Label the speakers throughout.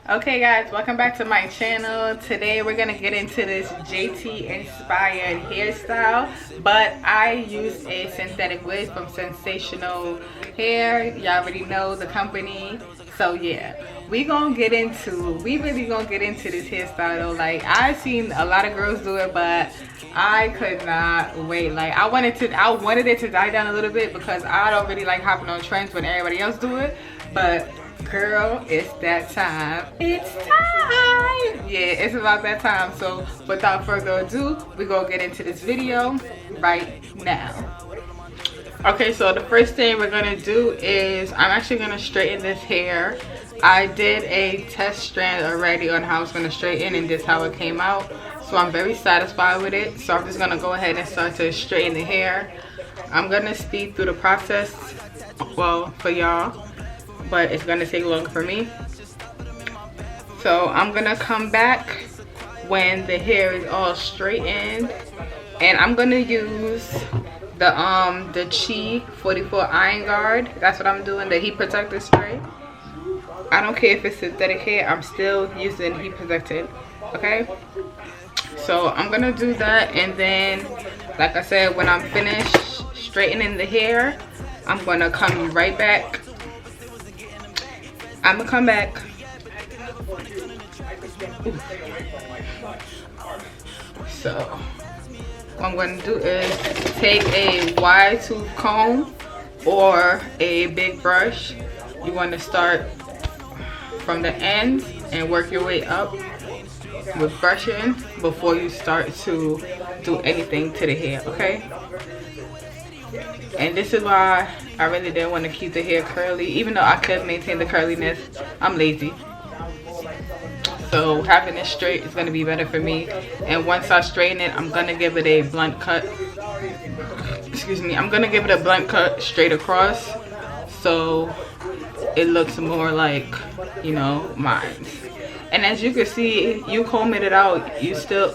Speaker 1: Okay guys, welcome back to my channel. Today we're gonna get into this JT inspired hairstyle, but I used a synthetic wig from Sensationnel Hair. Y'all already know the company. So yeah, we really gonna get into this hairstyle though. Like, I've seen a lot of girls do it, but I could not wait. Like, I wanted it to die down a little bit because I don't really like hopping on trends when everybody else do it. But girl, it's that time. It's time. Yeah, it's about that time. So without further ado, we gonna get into this video right now. Okay, so the first thing we're gonna do is I'm actually gonna straighten this hair. I did a test strand already on how it's gonna straighten, and this is how it came out. So I'm very satisfied with it. So I'm just gonna go ahead and start to straighten the hair. I'm gonna speed through the process, well, for y'all, but it's gonna take longer for me. So I'm gonna come back when the hair is all straightened, and I'm gonna use the Chantyy 44 iron guard. That's what I'm doing, the heat protector spray. I don't care if it's synthetic hair, I'm still using heat protected. Okay, so I'm gonna do that, and then like I said, when I'm finished straightening the hair, I'm gonna come right back. I'm gonna come back. So what I'm gonna do is take a wide tooth comb or a big brush. You want to start from the end and work your way up with brushing before you start to do anything to the hair, okay? And this is why I really didn't want to keep the hair curly, even though I could maintain the curliness. I'm lazy. So having it straight is going to be better for me. And once I straighten it, I'm going to give it a blunt cut. Excuse me. I'm going to give it a blunt cut straight across, so it looks more like, you know, mine. And as you can see, you combing it out, you're still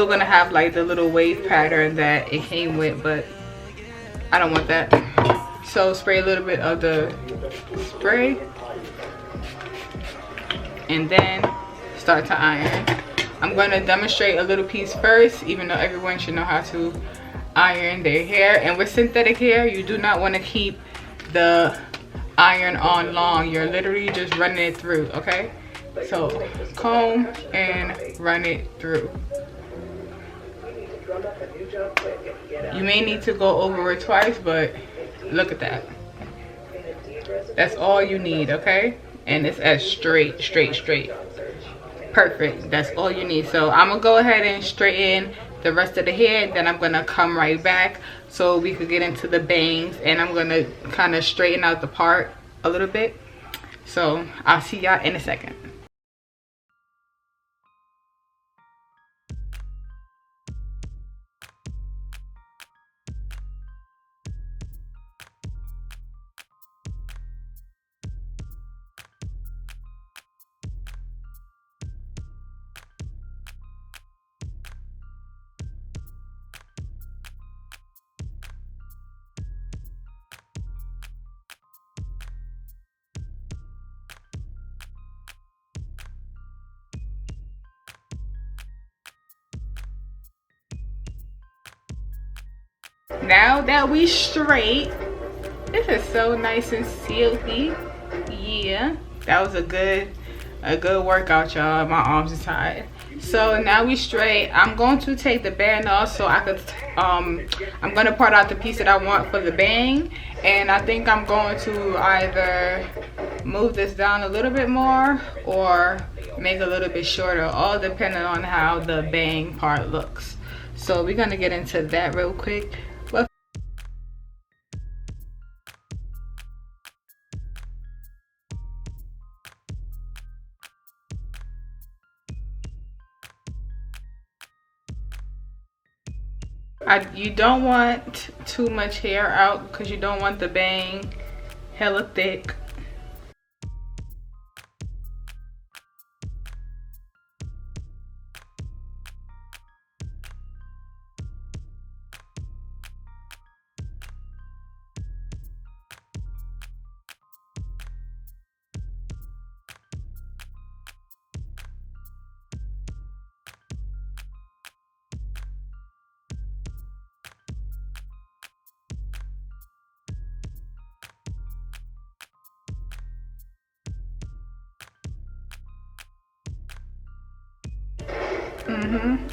Speaker 1: going to have like the little wave pattern that it came with, but I don't want that. So spray a little bit of the spray and then start to iron. I'm going to demonstrate a little piece first, even though everyone should know how to iron their hair. And with synthetic hair, you do not want to keep the iron on long. You're literally just running it through, okay? So comb and run it through. You may need to go over it twice, but look at that. That's all you need, okay? And it's as straight. Perfect. That's all you need. So I'm gonna go ahead and straighten the rest of the hair, then I'm gonna come right back so we could get into the bangs, and I'm gonna kind of straighten out the part a little bit. So I'll see y'all in a second. Now that we straight, this is so nice and silky. Yeah, that was a good workout, y'all. My arms are tired. So now we straight. I'm going to take the band off so I could I'm gonna part out the piece that I want for the bang, and I think I'm going to either move this down a little bit more or make a little bit shorter, all depending on how the bang part looks. So we're gonna get into that real quick. You don't want too much hair out because you don't want the bang hella thick.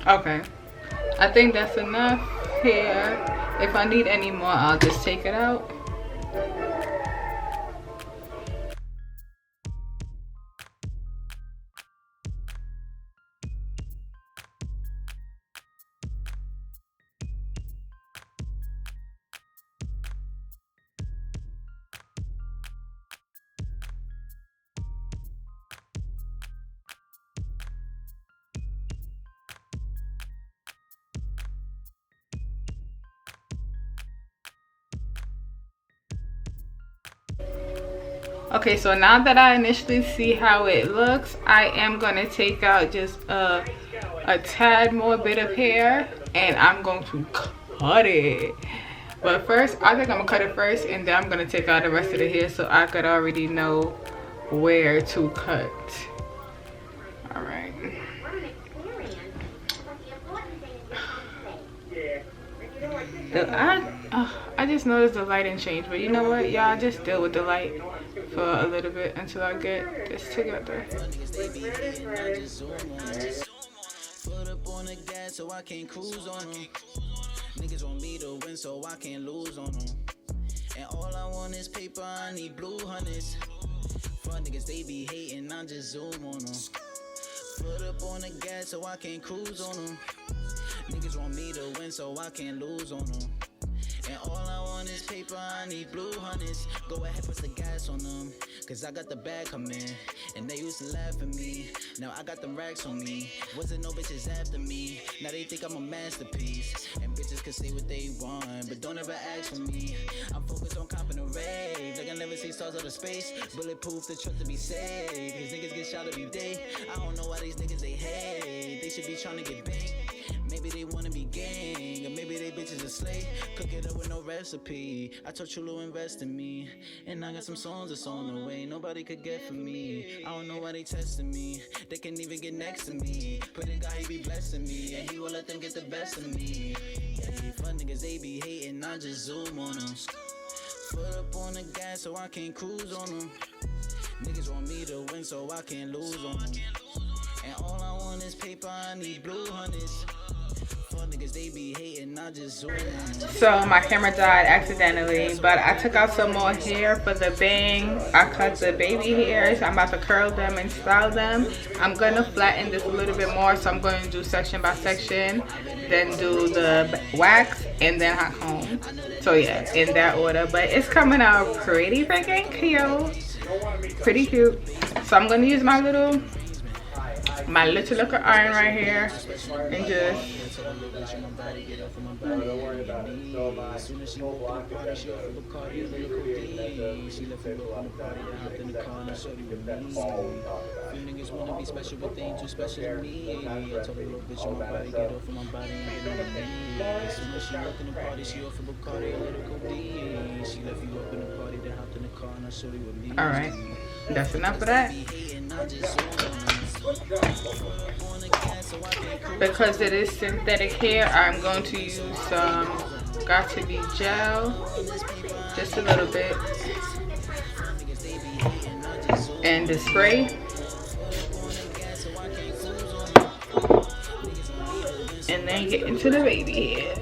Speaker 1: Okay. I think that's enough here. If I need any more, I'll just take it out. Okay, so now that I initially see how it looks, I am gonna take out just a tad more bit of hair and I'm going to cut it. But first, I think I'm gonna cut it first and then I'm gonna take out the rest of the hair so I could already know where to cut. All right. I just noticed the lighting changed, but you know what, y'all, just deal with the light for a little bit until I get this together. Foot up on the gas so I can't cruise on them. Niggas want me to win so I can't lose on them. And all I want is paper, I need blue hundreds. Front niggas, they be hating, I just zoom on them. Foot up on the gas so I can't cruise on them. Niggas want me to win so I can't lose on them. And all I want is paper, I need blue hundreds. Go ahead, put the gas on them, cause I got the bag coming. And they used to laugh at me, now I got them racks on me. Wasn't no bitches after me, now they think I'm a masterpiece. And bitches can say what they want, but don't ever ask for me. I'm focused on copping a rave, like I never see stars out of space. Bulletproof, the truth to be saved, these niggas get shot every day. I don't know why these niggas they hate, they should be trying to get big. Maybe they wanna be gang, or maybe they bitches a slave. Cook it up with no recipe. I told Chulo invest in me, and I got some songs that's on the way. Nobody could get from me. I don't know why they testing me. They can't even get next to me. Pray to God he be blessing me, and he won't let them get the best of me. Yeah, these fun niggas they be hating, I just zoom on them. Foot up on the gas so I can't cruise on them. Niggas want me to win so I can't lose on them. And all I want is paper, I need blue hundreds. So my camera died accidentally, but I took out some more hair for the bang. I cut the baby hairs. I'm about to curl them and style them. I'm going to flatten this a little bit more, so I'm going to do section by section, then do the wax, and then hot comb. So yeah, in that order, but it's coming out pretty freaking cute. Pretty cute. So I'm going to use my little iron right here and just all right, that's enough of that. Because it is synthetic hair, I'm going to use some Got To Be gel, just a little bit, and the spray, and then get into the baby hairs.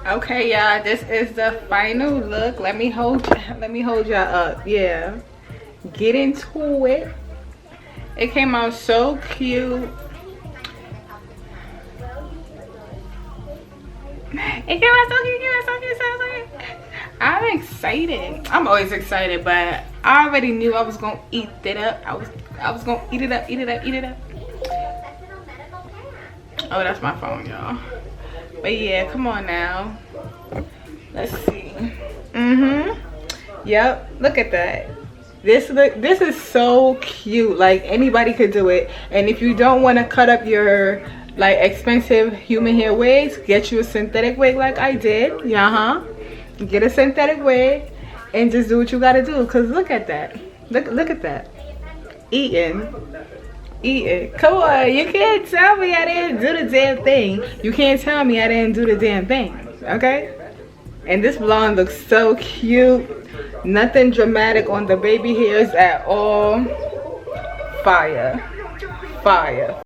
Speaker 1: Okay, y'all, this is the final look. Let me hold y'all up. Yeah, get into it. It came out so cute. It came out so cute. I'm excited. I'm always excited, but I already knew I was gonna eat it up. I was gonna eat it up. Oh, that's my phone, y'all. But yeah, come on now. Let's see. Yep, look at that. This is so cute. Like, anybody could do it. And if you don't want to cut up your like expensive human hair wigs, get you a synthetic wig like I did. Get a synthetic wig and just do what you gotta do. Cause look at that. Look at that. Eating. Come on, you can't tell me I didn't do the damn thing. You can't tell me I didn't do the damn thing. Okay? And this blonde looks so cute. Nothing dramatic on the baby hairs at all. Fire.